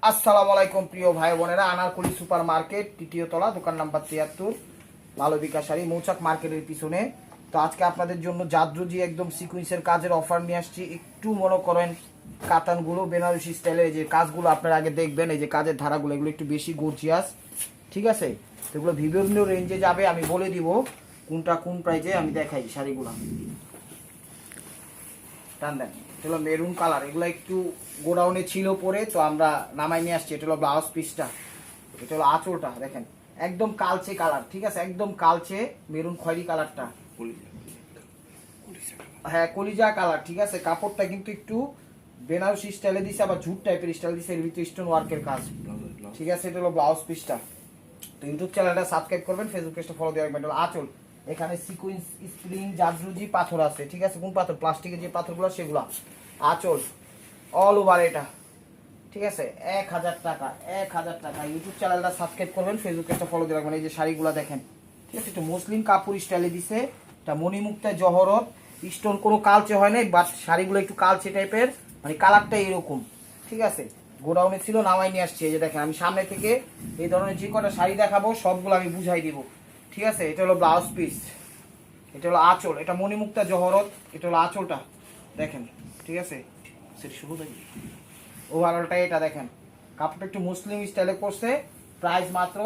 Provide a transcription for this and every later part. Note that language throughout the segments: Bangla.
আসসালামু আলাইকুম প্রিয় ভাই বোনেরা, আনারকলি সুপার মার্কেট তৃতীয় তলা, দোকান নাম্বার 73, মালবিকা শাড়ি, মৌচাক মার্কেটের পিছনে। তো আজকে আপনাদের জন্য জাদ্রুজি একদম সিকুয়েন্সের কাজের অফার নিয়ে আসছি। একটু মনে করেন কাতানগুলো বেনারসি স্টাইলের যে কাজগুলো আপনারা আগে দেখবেন, এই যে কাজের ধারাগুলো এগুলো একটু বেশি গর্জিয়াস, ঠিক আছে? এগুলো বিভিন্ন রেঞ্জে যাবে, আমি বলে দিব কোনটা কোন প্রাইজে আমি দেখাই শাড়িগুলো। টান দেন, এটা হলো মেরুন কালার, এগুলো একটু গোডাউনে ছিল পরে, তো আমরা নামাই নিয়ে আসছি। এটা হলো ব্লাউজ পিসটা, এটা হলো আঁচলটা, দেখেন একদম কালচে কালার, ঠিক আছে? একদম কালচে মেরুন খয়েরি কালারটা, হ্যাঁ কলিজা কালার, ঠিক আছে? কাপড়টা কিন্তু একটু বেনারসি স্টাইলে দিছে, আবার ঝুট টাইপের স্টাইল দিছে, এর ভিতরে স্টোন ওয়ার্কের কাজ, ঠিক আছে? এটা হলো ব্লাউজ পিসটা। তো ইউটিউব চ্যানেলটা সাবস্ক্রাইব করবেন, ফেসবুক পেজটা ফলো দিয়ে রাখবেন। এটা হলো আঁচল, এখানে সিকুয়েন্স স্প্রিং জাদ্রুজি পাথর আছে, ঠিক আছে? কোন পাথর? প্লাস্টিকের যে পাথরগুলো সেগুলো। আঁচল অল ওভার এটা, ঠিক আছে? 1000 টাকা, 1000 টাকা। ইউটিউব চ্যানেলটা সাবস্ক্রাইব করবেন, ফেসবুক পেজটা ফলো দিয়ে রাখবেন। এই যে শাড়িগুলো দেখেন, ঠিক আছে? একটু মুসলিম কাপড় স্টাইলে দিছে, এটা মণিমুক্তা জহরত, স্টোন কোনো কালচে হয় নাই, বাট শাড়িগুলো একটু কালচে টাইপের, মানে কালারটা এরকম, ঠিক আছে? গোডাউনে ছিল, নামাই নিয়ে আসছি। এই যে দেখেন, আমি সামনে থেকে এই ধরনের যে কটা শাড়ি দেখাবো সবগুলো আমি বুঝাই দিব, ঠিক আছে? এটা হলো ব্লাউজ পিস, এটা হলো আঁচল, এটা মণিমুক্তা জহরত, এটা হলো আঁচলটা দেখেন, ঠিক আছে? সেটা শুরু থাকি ওভারঅলটা এটা দেখেন, কাপড়টা একটু মুসলিম স্টাইলে করছে। প্রাইস মাত্র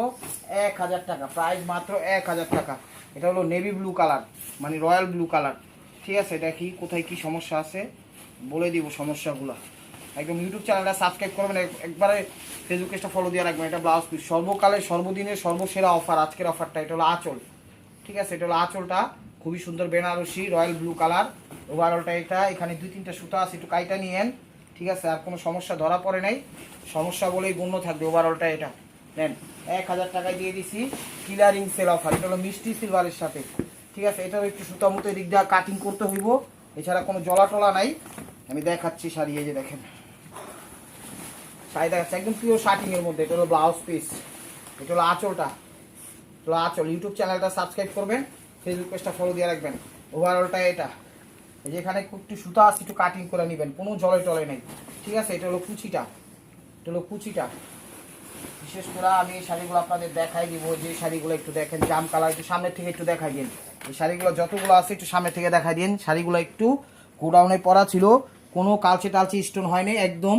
1000 টাকা, প্রাইস মাত্র 1000 টাকা। এটা হলো নেভি ব্লু কালার, মানে রয়্যাল ব্লু কালার, ঠিক আছে? এটা কি কোথায় কি সমস্যা আছে বলে দিব সমস্যাগুলো। একদম ইউটিউব চ্যানেলটা সাবস্ক্রাইব করবেন, একবারে ফেসবুক পেজটা ফলো দিয়ে রাখবেন। এটা ব্লাউজ পিস, সর্বকালের সর্বদিনের সর্বসেরা অফার, আজকের অফারটা। এটা হলো আঁচল, ঠিক আছে? এটা হলো আঁচলটা, খুবই সুন্দর বেনারসি রয়্যাল ব্লু কালার। ওভারঅলটা এটা, এখানে 2-3টা সুতা আছে, একটু কাইটা নিয়েন, ঠিক আছে? আর কোনো সমস্যা ধরা পড়ে নাই, সমস্যা বলেই গণ্য থাকবে। ওভারঅলটা এটা নেন, 1000 টাকায় দিয়ে দিছি, কিলারিং সেল অফার। এটা হলো মিষ্টি সিলভারের সাথে, ঠিক আছে? এটাও একটু সুতা মতো এদিক দিয়ে কাটিং করতে হইব, এছাড়া কোনো জলা টলা নাই। আমি দেখাচ্ছি শাড়ি, এই যে দেখেন শাড়ি দেখাচ্ছে একদম পিওর শার্টিং এর মধ্যে। এটা হলো ব্লাউজ পিস, এটা হলো আঁচলটা, এটা হলো আঁচল। ইউটিউব চ্যানেলটা সাবস্ক্রাইব করবেন, ফেসবুক পেজটা ফলো দিয়ে রাখবেন। ওভারঅলটা এটা, এই যে এখানে একটু সুতা আছে, একটু কাটিং করে নেবেন, কোনো জলে টলে নেই, ঠিক আছে? এটা হলো কুচিটা, এটা হলো কুচিটা। বিশেষ করে আমি এই শাড়িগুলো আপনাদের দেখাই দিব, যে শাড়িগুলো একটু দেখেন জাম কালার, একটু সামনের থেকে একটু দেখাই দিন। এই শাড়িগুলো যতগুলো আছে একটু সামনে থেকে দেখাই দিন। শাড়িগুলো একটু গোডাউনে পরা ছিল, কোনো কালচে টালচে স্টোন হয়নি একদম,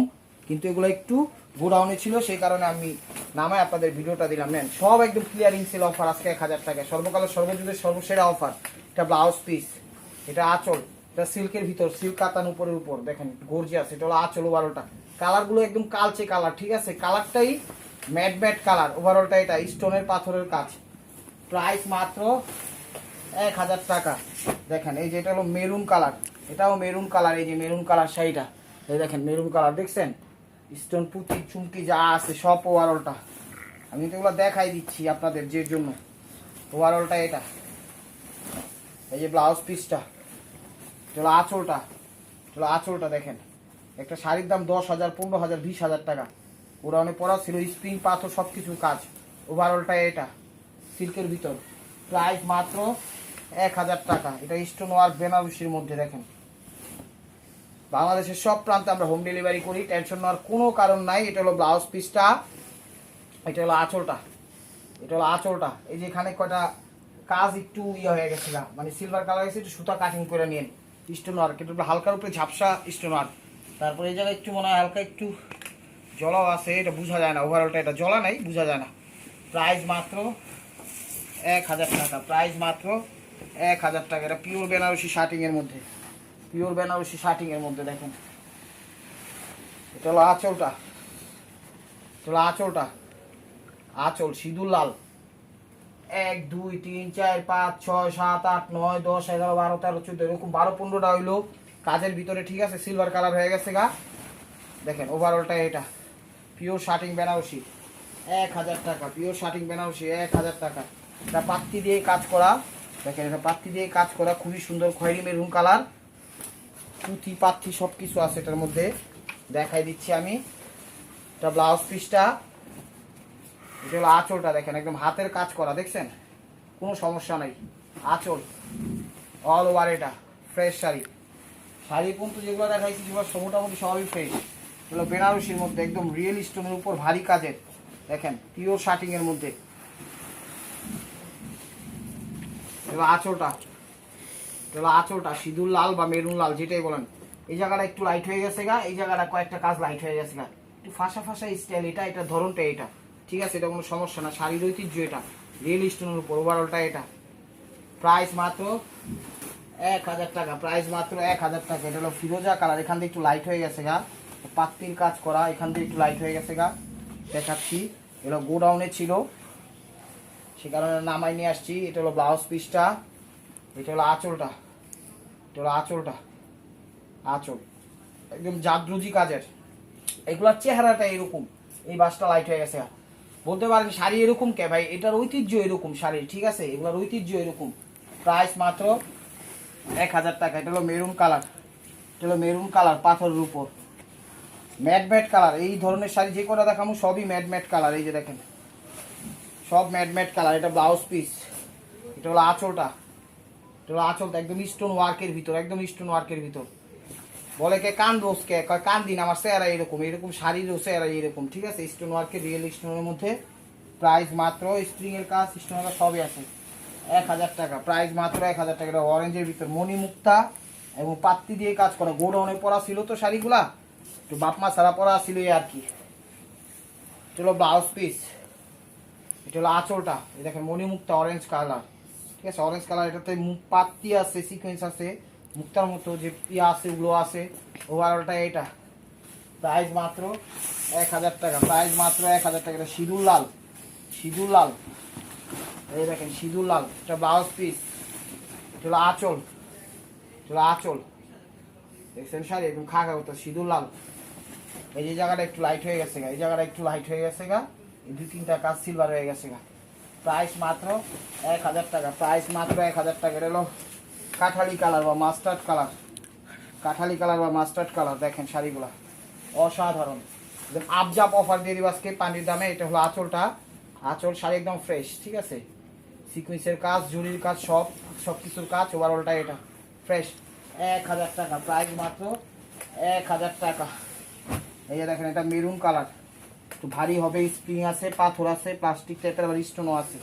কিন্তু এগুলো একটু গোডাউনে ছিল, সেই কারণে আমি নামায় আপনাদের ভিডিওটা দিলাম। নেন, সব একদম ক্লিয়ারিং সেল অফার আজকে 1000 টাকায়, সর্বকালের সর্বযুগের সর্বসেরা অফার। এটা ব্লাউজ পিস, এটা আঁচল, এটা সিল্কের ভিতর, সিল্ক কাতান উপরের উপর, দেখেন গর্জিয়াস। এটা হলো আঁচল। ওভারঅলটা কালারগুলো একদম কালচে কালার, ঠিক আছে? কালারটাই ম্যাট ম্যাট কালার। ওভারঅলটা এটা স্টোনের পাথরের কাজ, প্রাইস মাত্র 1000 টাকা। দেখেন এই যে এটা হলো মেরুন কালার, এটাও মেরুন কালার, এই যে মেরুন কালার শাড়িটা, এই দেখেন মেরুন কালার, দেখছেন? স্টোন পুঁতি চুমকি যা আছে সব। ওভারঅলটা আমি তো এগুলো দেখাই দিচ্ছি আপনাদের যে জন্য। ওভারঅলটা এটা, এই যে ব্লাউজ পিসটা, এটা হলো আঁচলটা, এটা হলো আঁচলটা। দেখেন একটা শাড়ির দাম 10,000, 15,000, 20,000 টাকা। ওরা অনেক পড়া ছিল, স্প্রিং পাথর সব কিছু কাজ। ওভারঅলটা এটা সিল্কের ভিতর, প্রাইস মাত্র 1000 টাকা। এটা স্টোন ওয়ার্ক বেনারসির মধ্যে। দেখেন বাংলাদেশের সব প্রান্তে আমরা হোম ডেলিভারি করি, টেনশন নেওয়ার কোনো কারণ নাই। এটা হলো ব্লাউজ পিসটা, এটা হলো আঁচলটা, এটা হলো আঁচলটা। এই যে এখানে কয়টা কাজ একটু ইয়ে হয়ে গেছে, মানে সিলভার কালার গেছে, একটু সুতা কাটিং করে নিন, স্টোন ওয়ার্ক। এটা হালকার উপরে ঝাপসা স্টোন ওয়ার্ক। তারপরে এই জায়গায় একটু মনে হয় হালকা একটু জলাও আছে, এটা বোঝা যায় না। ওভারঅলটা এটা জলা নাই, বোঝা যায় না। প্রাইস মাত্র 1000 টাকা, প্রাইস মাত্র 1000 টাকা। এটা পিওর বেনারসি শার্টিং এর মধ্যে, পিওর বেনারসি শার্টিং এর মধ্যে। দেখেন এটা হলো আঁচলটা, এটা হলো আঁচলটা, আঁচল সিঁদুর লাল। 1 2 3 4 5 6 7 8 9 10 11 12 13 14 এরকম 12-15টা হইলো কাজের ভিতরে, ঠিক আছে? সিলভার কালার হয়ে গেছে গা। দেখেন ওভারঅলটা এটা পিওর শার্টিং বেনারসি, 1000 টাকা। পিওর শার্টিং বেনারসি 1000 টাকা। এটা পাত্তি দিয়ে কাজ করা, দেখেন এটা পাত্তি দিয়ে কাজ করা, খুবই সুন্দর খয়েরি মেরুন কালার, পুঁথি পাত্তি সব কিছু আছে এটার মধ্যে, দেখাই দিচ্ছি আমি। এটা ব্লাউজ পিসটা, এটা হলো আঁচলটা। দেখেন একদম হাতের কাজ করা, দেখছেন? কোনো সমস্যা নাই। আঁচল অল ওভার, এটা ফ্রেশ শাড়ি। শাড়ি কিন্তু যেগুলো দেখাইছি সেগুলো মোটামুটি সবই ফ্রেশ, হলো বেনারসির মধ্যে একদম রিয়েল স্টোনের উপর ভারী কাজের, দেখেন পিওর শার্টিং এর মধ্যে। আঁচলটা সিঁদুর লাল বা মেরুন লাল যেটাই বলেন। এই জায়গাটা একটু লাইট হয়ে গেছে গা, এই জায়গাটা কয়েকটা কাজ লাইট হয়ে গেছে গা, একটু ফাঁসা ফাঁসা স্টাইল এটা ধরনটা এটা, ঠিক আছে, এটা কোনো সমস্যা না, শাড়ির ঐতিহ্য এটা, রিয়েল স্টোনের উপর ওভারঅলটা এটা। প্রাইস মাত্র 1000 টাকা, প্রাইস মাত্র 1000 টাকা। এটা হলো ফিরোজা কালার, এখান থেকে একটু লাইট হয়ে গেছে গা, পাত্তির কাজ করা, এখান থেকে একটু লাইট হয়ে গেছে গা, দেখাচ্ছি। এগুলো গোডাউনে ছিল, সে কারণে নামাই নিয়ে আসছি। এটা হলো ব্লাউজ পিসটা, এটা হলো আঁচলটা, এটা হলো আঁচলটা, আঁচল একদম জাদ্রুজি কাজের। এগুলার চেহারাটা এরকম, এই বাসটা লাইট হয়ে গেছে। বলতে পারেন শাড়ি এরকম কে ভাই, এটার ঐতিহ্য এরকম শাড়ির, ঠিক আছে, এগুলার ঐতিহ্য এরকম। প্রাইস মাত্র 1000 টাকা। এটা হলো মেরুন কালার, এটা হলো মেরুন কালার পাথরের উপর ম্যাট ম্যাট কালার। এই ধরনের শাড়ি যে কটা দেখাবো সবই ম্যাট ম্যাট কালার, এই যে দেখেন সব ম্যাট ম্যাট কালার। এটা ব্লাউজ পিস, এটা হলো আঁচলটা, এটা হলো আঁচলটা একদম স্টোন ওয়ার্কের ভিতর, একদম স্টোন ওয়ার্কের ভিতর। বলে কে কান দোষ কে, কয় কান দিন, আমার চেহারা এরকম, এরকম শাড়ির চেহারা এরকম, ঠিক আছে, স্টোন ওয়ার্কের রিয়েল স্টোনের মধ্যে। প্রাইস মাত্র স্প্রিং এর কাজ স্টোনের সবই আছে, 1000 টাকা। প্রাইস মাত্র 1000 টাকা। এটা অরেঞ্জের ভিতর মণিমুক্তা এবং পাত্তি দিয়ে কাজ করা, গোডাউনে পরা ছিল তো শাড়িগুলা, একটু বাপমা ছাড়া পরা ছিল আর কি। এটা হলো ব্লাউজ পিস, এটা হলো আঁচলটা, এই দেখেন মণিমুক্তা অরেঞ্জ কালার, ঠিক আছে, অরেঞ্জ কালার। এটাতে পাত্তি আছে, সিকোয়েন্স আছে, মুক্তার মতো যে ইয়া আছে ওগুলো আছে, ওভারঅলটা এটা। প্রাইস মাত্র 1000 টাকা, প্রাইস মাত্র 1000 টাকা। এটা সিঁদুর লাল, সিঁদুর লাল, এই দেখেন সিঁদুর লাল। এটা ব্লাউজ পিস, এটা হলো আঁচল, এটা হলো আঁচল, দেখছেন শাড়ি একদম খাগা হতো সিঁদুর লাল। এই যে জায়গাটা একটু লাইট হয়ে গেছে গা, এই জায়গাটা একটু লাইট হয়ে গেছে গা, এই 2-3টা কাজ সিলভার হয়ে গেছে গা। প্রাইস মাত্র 1000 টাকা, প্রাইস মাত্র 1000 টাকা। এটা হলো কাঠালি কালার বা মাস্টার্ড কালার, কাঠালি কালার বা মাস্টার্ড কালার। দেখেন শাড়িগুলা অসাধারণ, একদম আপজাপ অফার দিয়ে দিব আজকে পানির দামে। এটা হলো আঁচলটা, আঁচল শাড়ি একদম ফ্রেশ, ঠিক আছে, সিকুয়েন্সের কাজ, জুড়ির কাজ, সব কিছুর কাজ, ওভারঅলটা এটা ফ্রেশ। 1000 টাকা, প্রাইস মাত্র 1000 টাকা। এই যে দেখেন এটা মেরুন কালার, একটু ভারী হবে, স্প্রিং আছে, পাথর আছে, প্লাস্টিক টাইপের, আবার স্টোনও আছে,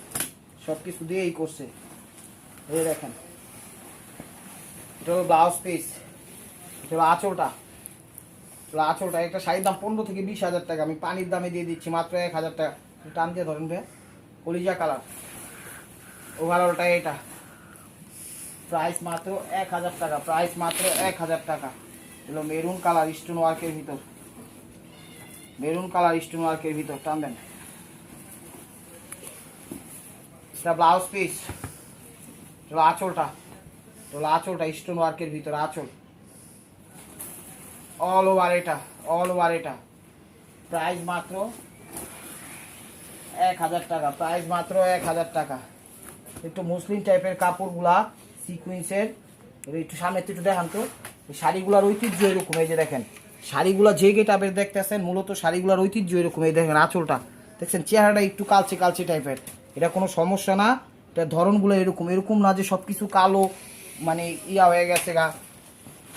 সব কিছু দিয়েই করছে। এই দেখেন এটা হলো ব্লাউজ পিস, এটা হলো আঁচলটা, আঁচলটা। একটা শাড়ির দাম 15 থেকে 20,000 টাকা, আমি পানির দামে দিয়ে দিচ্ছি মাত্র 1000 টাকা। টান দিয়ে ধরেন ভাই, কলিজা কালার, ওভারঅলটা এটা। প্রাইস মাত্র 1000 টাকা, প্রাইস মাত্র 1000 টাকা। এগুলো মেরুন কালার স্টোন ওয়ার্কের ভিতর, মেরুন কালার স্টোন ওয়ার্কের ভিতর, টান দেন। এটা ব্লাউজ পিস, এটা আঁচলটা, এটা আঁচলটা স্টোন ওয়ার্কের ভিতর আঁচল, অল ওভার এটা, অল ওভার এটা। প্রাইস মাত্র 1000 টাকা, প্রাইস মাত্র 1000 টাকা। একটু মুসলিম টাইপের কাপড়গুলা সিকুয়েন্সের, একটু সামনে একটু দেখান তো। শাড়িগুলার ঐতিহ্য এরকম, এই যে দেখেন শাড়িগুলা যে গেটাপের দেখতেছেন, মূলত শাড়িগুলার ঐতিহ্য এরকম। এই দেখেন আঁচলটা দেখছেন, চেহারাটা একটু কালচে কালচে টাইপের, এটা কোনো সমস্যা না। এটা ধরনগুলো এরকম, এরকম না যে সব কিছু কালো মানে ইয়া হয়ে গেছে গা,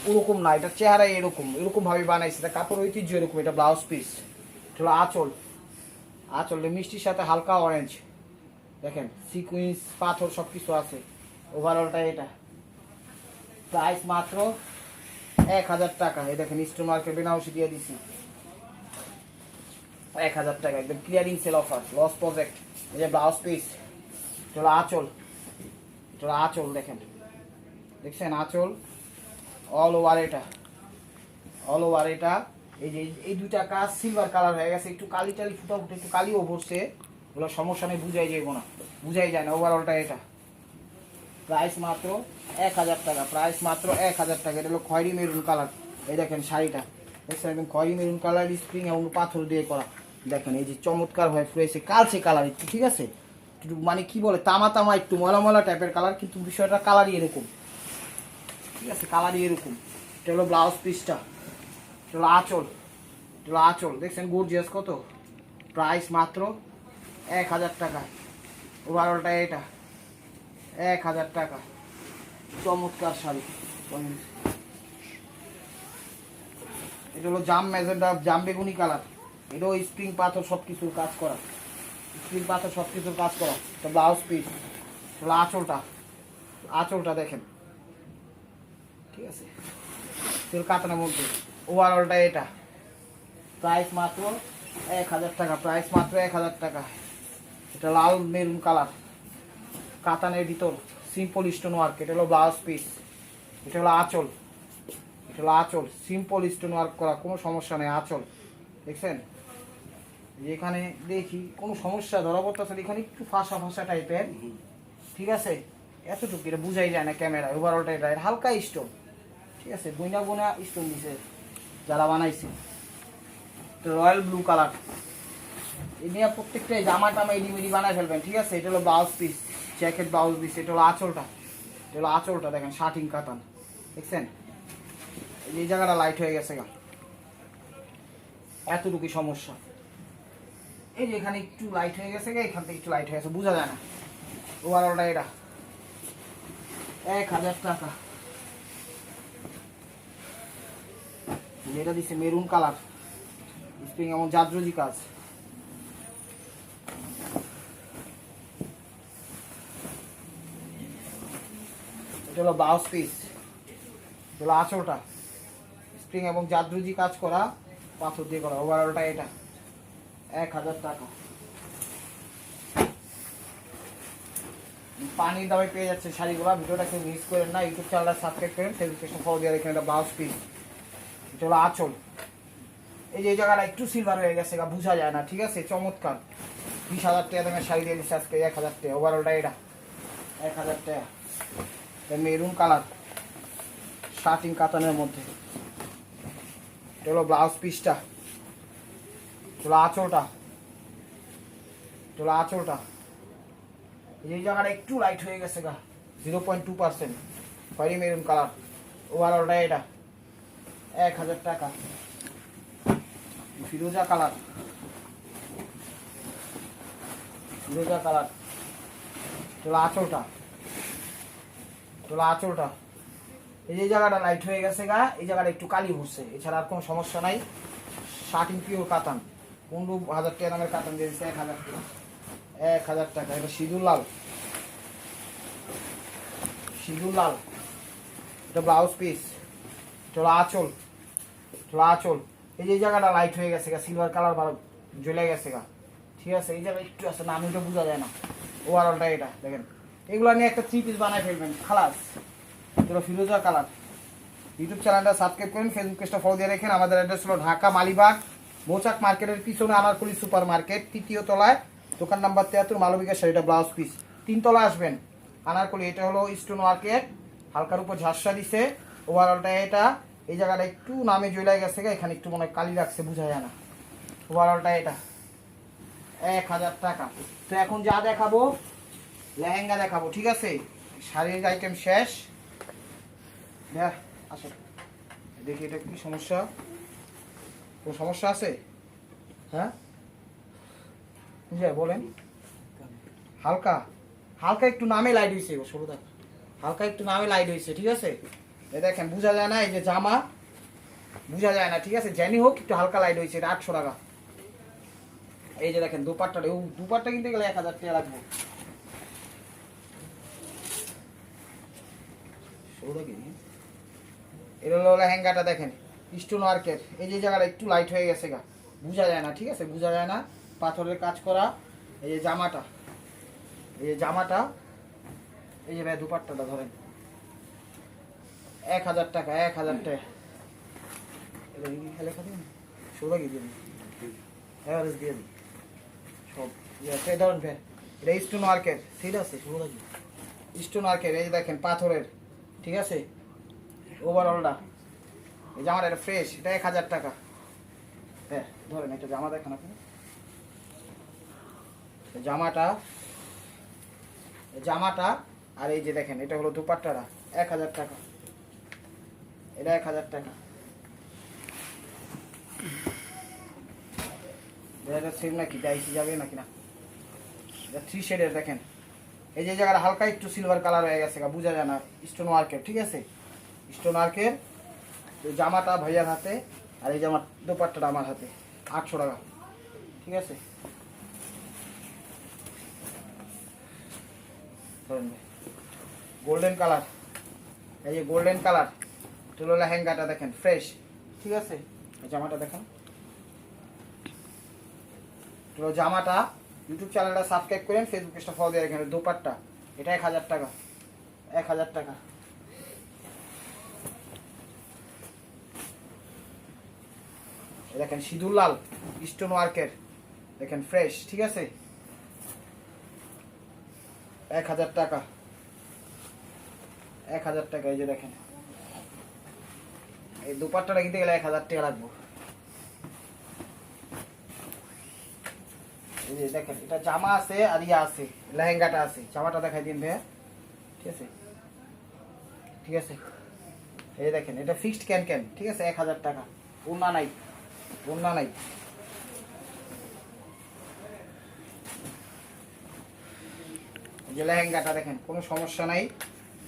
ওরকম না, এটা চেহারা এরকম, এরকমভাবে বানাইছে, এটা কাপড় ঐতিহ্য এরকম। এটা ব্লাউজ পিস, এটা হলো আঁচল, আঁচল মিষ্টির সাথে হালকা অরেঞ্জ, দেখেন সিকুয়েন্স পাথর সব কিছু আছে, ওভারঅলটা এটা। প্রাইস মাত্র 1000 টাকা। এই দেখেন স্টোন মার্কেট বেনারসি দিয়ে দিচ্ছি 1000 টাকা, একদম clearing sale offer, loss project. এই যে ব্লাউজ পিস, এটা হলো আঁচল, এটা হলো আঁচল, দেখেন দেখছেন আঁচল, অল ওভার এটা, অল ওভার এটা। এই যে এই দুইটা কাজ সিলভার কালার হয়ে গেছে, একটু কালি টালি ফুটা ফুটে একটু কালিও ভরছে, ওগুলো সমস্যা নেই, বুঝাই যাইব না, বুঝাই যায় না, ওভারঅলটা এটা। প্রাইস মাত্র 1000 টাকা, প্রাইস মাত্র 1000 টাকা। এটা হলো খয়েরি মেরুন কালার, এই দেখেন শাড়িটা দেখছেন একদম খয়েরি মেরুন কালার, স্প্রিং এবং পাথর দিয়ে করা, দেখেন এই যে চমৎকার হয়ে ফুয়েছে, কালচে কালার একটু, ঠিক আছে, একটু মানে কি বলে তামা তামা একটু ময়লা ময়লা টাইপের কালার, কিন্তু বিষয়টা কালারই এরকম, ঠিক আছে, কালারই এরকম। এটা হলো ব্লাউজ পিসটা, এটা হলো আঁচল, এটা হলো আঁচল, দেখছেন গর্জিয়াস কত। প্রাইস মাত্র 1000 টাকা, ওভারঅলটা এটা 1000 টাকা। চমৎকার শাড়ি, এটা হলো জাম ম্যাজেন্ডা, জাম বেগুনি কালার। এটাও স্প্রিং পাথর সব কিছুর কাজ করা, স্প্রিং পাথর সব কিছুর কাজ করা। এটা ব্লাউজ পিস, এটা আঁচলটা, আঁচলটা দেখেন, ঠিক আছে, তেল কাতানোর মধ্যে। ওভারঅলটা এটা প্রাইস মাত্র 1000 টাকা, প্রাইস মাত্র 1000 টাকা। এটা লাল মেরুন কালার, কাতানের ভিতর সিম্পল স্টোন ওয়ার্ক। এটা হলো ব্লাউজ পিস, এটা হলো আঁচল, এটা হলো আঁচল, সিম্পল স্টোন ওয়ার্ক করা, কোনো সমস্যা নেই। আঁচল দেখছেন, যেখানে দেখি কোনো সমস্যা ধরা পড়তেছে, এখানে একটু ফাঁসা ফাঁসা টাইপের, ঠিক আছে, এতটুকু এটা বুঝাই যায় না ক্যামেরা। ওভারঅলটা এটা হালকা স্টোন, ঠিক আছে, বইনা বোনা স্টোন দিছে যারা বানাইছে। রয়্যাল ব্লু কালার, এই নিয়ে প্রত্যেকটাই জামা টামা ইডিমিডি বানায় ফেলবেন, ঠিক আছে। এটা হলো blouse piece, jacket blouse piece. এটা হলো আঁচলটা, এটা হলো আঁচলটা দেখেন, শার্টিং কাতান, দেখছেন। এই জায়গাটা লাইট হয়ে গেছে গা, এতটুকু সমস্যা। এই যে এখানে একটু লাইট হয়ে গেছে গা, এখান থেকে একটু লাইট হয়ে গেছে, বোঝা যায় না। ওভারঅলটা এটা 1000 টাকা। এটা দিচ্ছে মেরুন কালার, স্প্রিং এমন জাদ্রজি কাজ। এটা হলো ব্লাউজ পিস, এটা হলো আঁচলটা, স্প্রিং এবং জাদ্রজি কাজ করা, পাথর দিয়ে করা। ওভারঅলটা এটা 1000 টাকা। পানির দামে পেয়ে যাচ্ছে শাড়িগুলো। ভিডিওটা কেউ মিস করেন না, ইউটিউব চ্যানেলটা সাবস্ক্রাইব করেন, ফেসবুক পেজটা ফলো দিয়ে রাখেন। এটা ব্লাউজ পিস, এটা হলো আঁচল। এই যে এই জায়গাটা একটু সিলভার হয়ে গেছে, বোঝা যায় না, ঠিক আছে, চমৎকার। 20,000 টাকা দামের শাড়ি দিয়ে দিচ্ছে আজকে 1000 টাকা। ওভারঅলটা এটা 1000 টাকা। মেরুন কালার, শার্টিং কাতানের মধ্যে। এটা হলো ব্লাউজ পিসটা, এটা হলো আঁচলটা, এটা হলো আঁচলটা। এই জায়গাটা একটু লাইট হয়ে গেছে গা, 0.2%, খয়েরি মেরুন কালার। ওভারঅলটা এটা 1000 টাকা। ফিরোজা কালার, ফিরোজা কালার, এটা হলো আঁচলটা, এটা হলো আঁচলটা। এই যে জায়গাটা লাইট হয়ে গেছে গা, এই জায়গাটা একটু কালি উঠছে, এছাড়া আর কোনো সমস্যা নাই। শার্টিং পিওর কাতান, 15,000 টাকা দামের কাতান দিয়ে দিচ্ছে 1000 টাকা। 1000 টাকা। এটা সিঁদুর লাল, সিঁদুর লাল, এটা ব্লাউজ পিস, এটা হলো আঁচল, এটা হলো আঁচল। এই যে জায়গাটা লাইট হয়ে গেছে গা, সিলভার কালার ভালো জ্বলে গেছে গা, ঠিক আছে। এই জায়গায় একটু আছে না, আমি ওটা বোঝা যায় না। ওভারঅলটা এটা দেখেন, এগুলো নিয়ে একটা 3 পিস বানায় ফেলবেন, খালাস। এটা ফিরোজা কালার। ইউটিউব চ্যানেলটা সাবস্ক্রাইব করেন, ফেসবুক পেজটা ফলো দিয়ে রাখেন। আমাদের অ্যাড্রেস হলো ঢাকা মালিবাগ মৌচাক মার্কেটের পিছনে আনারকুলি সুপার মার্কেট, 3য় তলায়, দোকান নাম্বার 73, মালবিকা শাড়িটা ব্লাউজ পিস। 3 তলায় আসবেন, আনারকুলি। এটা হলো স্টোন ওয়ার্কের, হালকার উপর ঝাঁসা দিছে। ওভারঅলটা এটা, এই জায়গাটা একটু নামে জ্বলাই গেছে, এখানে একটু মনে হয় কালি রাখছে, বোঝা যায় না। ওভারঅলটা এটা 1000 টাকা। তো এখন যা দেখাবো, লেহেঙ্গা দেখাবো, ঠিক আছে। শাড়ির আইটেম শেষ। দেখ আসো দেখি, এটা কি সমস্যা, কোনো সমস্যা আছে? হ্যাঁ বলেন। হালকা হালকা একটু নামে লাইট হয়েছে, সরুদা হালকা একটু নামে লাইট হয়েছে, ঠিক আছে। এই দেখেন বোঝা যায় না, এই যে জামা বোঝা যায় না, ঠিক আছে। জানি হোক একটু হালকা লাইট হয়েছে, এটা 800 টাকা। এই যে দেখেন দুপাট্টা, দুপাট্টা কিনতে গেলে 1000 টাকা লাগবে। এটা হলো লেহেঙ্গাটা দেখেন, স্টোন ওয়ার্কের। এই যে জায়গাটা একটু লাইট হয়ে গেছে গা, বোঝা যায় না, ঠিক আছে, বোঝা যায় না, পাথরের কাজ করা। এই যে জামাটা, এই যে জামাটা, এই যে ভাই দুপাট্টাটা ধরেন 1000 টাকা, 1000 টাকা। এটা কি খেলে খাবি না, সৌভাগ্য দিয়ে দিন, এভারেজ দিয়ে দিন সব। ধরেন ভাই, এটা স্টোন ওয়ার্কের, ঠিক আছে, সৌভাগ্য স্টোন ওয়ার্কের। এই যে দেখেন পাথরের, ঠিক আছে। ওভারঅলটা এই জামাটা এটা ফ্রেশ, এটা 1000 টাকা। হ্যাঁ ধরেন, এটা জামা দেখেন আপনি, জামাটা, জামাটা। আর এই যে দেখেন এটা হলো দুপাট্টাটা, 1000 টাকা। এটা 1000 টাকা। এটা সেম নাকি, ডাইসি যাবে নাকি না? এটা 3 শেডের দেখেন। এই যে জায়গাটা হালকা একটু সিলভার কালার হয়ে গেছে, বোঝা যায় না, স্টোন ওয়ার্কের, ঠিক আছে, স্টোন ওয়ার্কের। জামাটা ভাইয়ার হাতে আর এই যে আমার দোপাট্টাটা আমার হাতে 800 টাকা, ঠিক আছে। গোল্ডেন কালার, এই যে গোল্ডেন কালার, এটা হলো লেহেঙ্গাটা দেখেন ফ্রেশ, ঠিক আছে। জামাটা দেখেন, তো জামাটা ইউটিউব চ্যানেলটা সাবস্ক্রাইব করেন, ফেসবুক পেজটা ফলো দিয়ে রাখেন। দোপাট্টা এটা 1000 টাকা, 1000 টাকা। দেখেন সিঁদুর লাল স্টোন ওয়ার্কের, দেখেন ফ্রেশ, ঠিক আছে, 1000 টাকা, 1000 টাকা। এই যে দেখেন এই দোপাট্টাটা কিনতে গেলে 1000 টাকা লাগবে। এই যে দেখেন এটা জামা আছে আর ইয়া আছে, লেহেঙ্গাটা আছে। জামাটা দেখাই দিন ভাইয়া, ঠিক আছে, ঠিক আছে। এই যে দেখেন এটা ফিক্সড ক্যান, ঠিক আছে, 1000 টাকা। ওড়না নাই, ওড়না নাই। এই যে লেহেঙ্গাটা দেখেন কোনো সমস্যা নাই,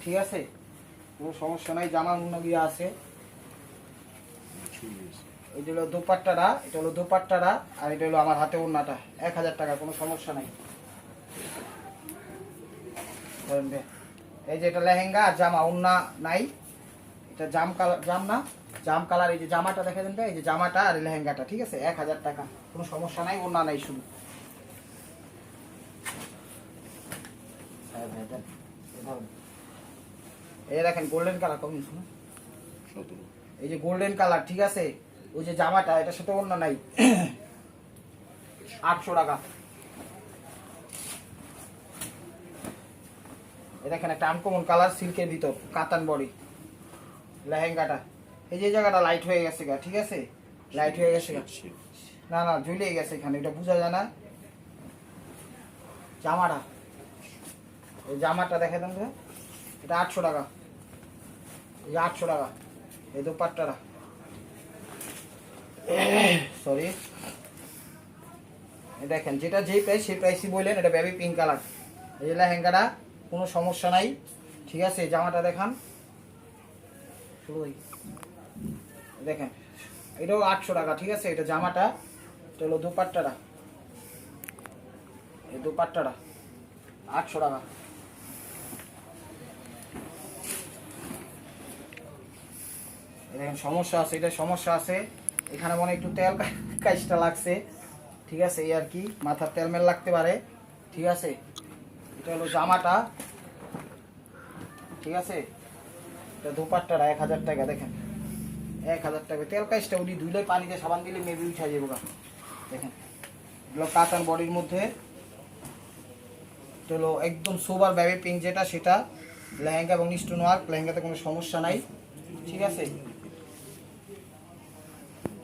ঠিক আছে, কোনো সমস্যা নাই। জামা ওড়না দিয়ে আছে। এই যে হলো দোপাট্টাটা, এটা হলো দোপাট্টাটা, আর এটা হলো আমার হাতে ওড়নাটা, 1000 টাকা, কোনো সমস্যা নাই। এই যে এটা লেহেঙ্গা আর জামা, ওড়না নাই, এটা জাম কালার, জাম না জাম কালার। এই যে জামাটা দেখা দেন, এই যে জামাটা আর লেহেঙ্গাটা, ঠিক আছে, 1000 টাকা, কোনো সমস্যা নাই, ওড়না নাই শুধু। এই দেখেন গোল্ডেন কালার, কম শুনুন, এই যে গোল্ডেন কালার, ঠিক আছে। ওই যে জামাটা, এটার সাথে ওড়না নাই, 800 টাকা। এই দেখেন একটা আনকমন কালার, সিল্কের ভিতর, কাতান বডি, লেহেঙ্গাটা। এই যে জায়গাটা লাইট হয়ে গেছে গা, ঠিক আছে, লাইট হয়ে গেছে গা, না না ঝুলে গেছে এখানে, এটা বোঝা যায় না। জামাটা, এই জামাটা দেখে দেন, এটা 800 টাকা, এই 800 টাকা। এই দোপাট্টাটা, সরি, দেখেন যেটা যেই প্রাইস সেই প্রাইসই বললেন। এটা বেবি পিঙ্ক কালার, এই যে লেহেঙ্গাটা, কোনো সমস্যা নাই, ঠিক আছে। জামাটা দেখান, দেখেন এটাও 800 টাকা, ঠিক আছে। এটা জামাটা, এটা হলো দোপাট্টাটা, এই দোপাট্টাটা 800 টাকা। দেখেন সমস্যা আছে, এটা সমস্যা আছে এখানে, মনে একটু তেল কাজটা লাগছে, ঠিক আছে, এই আর কি, মাথার তেল মেল লাগতে পারে, ঠিক আছে। এটা হলো জামাটা, ঠিক আছে। এটা দোপাট্টাটা 1000 টাকা, দেখেন 1000 টাকা। তেল কাজটা উঠি ধুলে, পানিতে সাবান দিলে মেবি উঠা যাবো গা। দেখেন এগুলো কাতান বডির মধ্যে, এটা হলো একদম সোবার বেবি পিঙ্ক যেটা, সেটা লেহেঙ্গা এবং স্টোন ওয়ার্ক, লেহেঙ্গাতে কোনো সমস্যা নাই, ঠিক আছে।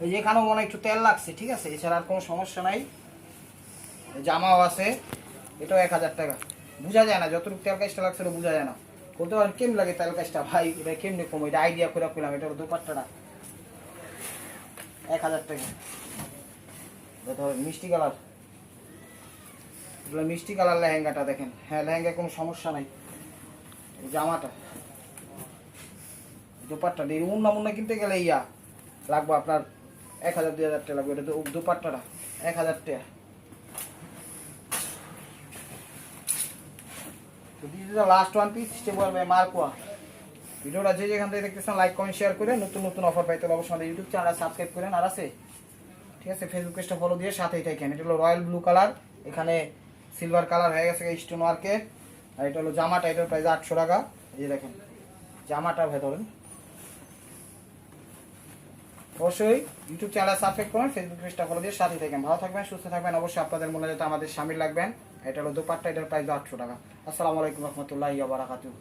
এই যে এখানেও মনে একটু তেল লাগছে, ঠিক আছে, এছাড়া আর কোনো সমস্যা নাই। জামাও আছে, এটাও 1000 টাকা। বোঝা যায় না, যতটুকু তেল কাজটা লাগছে ওটা বোঝা যায় না। বলতে পারেন কেমন লাগে তেল কাজটা, ভাই এটা কেমনি কম, এটা আইডিয়া করে পেলাম। এটা হলো দোপাট্টাটা, 1000 টাকা। মিষ্টি কালার, এগুলো মিষ্টি কালার লেহেঙ্গাটা দেখেন, হ্যাঁ লেহেঙ্গা কোনো সমস্যা নাই। জামাটা, দোপাট্টা দিয়ে উন্না মুন্না কিনতে গেলে ইয়া লাগবে আপনার 1000-2000 টাকা লাগবে। এটা দোপাট্টাটা 1000 টাকা। তো this is the last one piece, stable by মার্কোয়া। ভিডিওটা যে যেখান থেকে দেখতেছেন লাইক কমেন্ট শেয়ার করে, নতুন নতুন অফার পাইতে হলে অবশ্যই আমাদের ইউটিউব চ্যানেল সাবস্ক্রাইব করেন, আর আছে, ঠিক আছে, ফেসবুক পেজটা ফলো দিয়ে সাথেই থাকেন। এটা হলো রয়্যাল ব্লু কালার, এখানে সিলভার কালার হয়ে গেছে স্টোন ওয়ার্কের। আর এটা হলো জামাটা, এটার প্রাইস 800 টাকা। এই যে দেখেন জামাটা ভেতরে। অবশ্যই ইউটিউব চ্যানেল সাবস্ক্রাইব করুন, ফেসবুক পেজটা ফলো দিয়ে সাথে থাকেন। ভালো থাকবেন, সুস্থ থাকবেন। অবশ্যই আপনাদের মনে যাতে আমাদের সামিল লাগবেন। এটা হলো দোপাট্টা, এটার প্রাইস 800 টাকা। আসসালামু আলাইকুম রহমতুল্লাহি ওয়া বারাকাতুহু।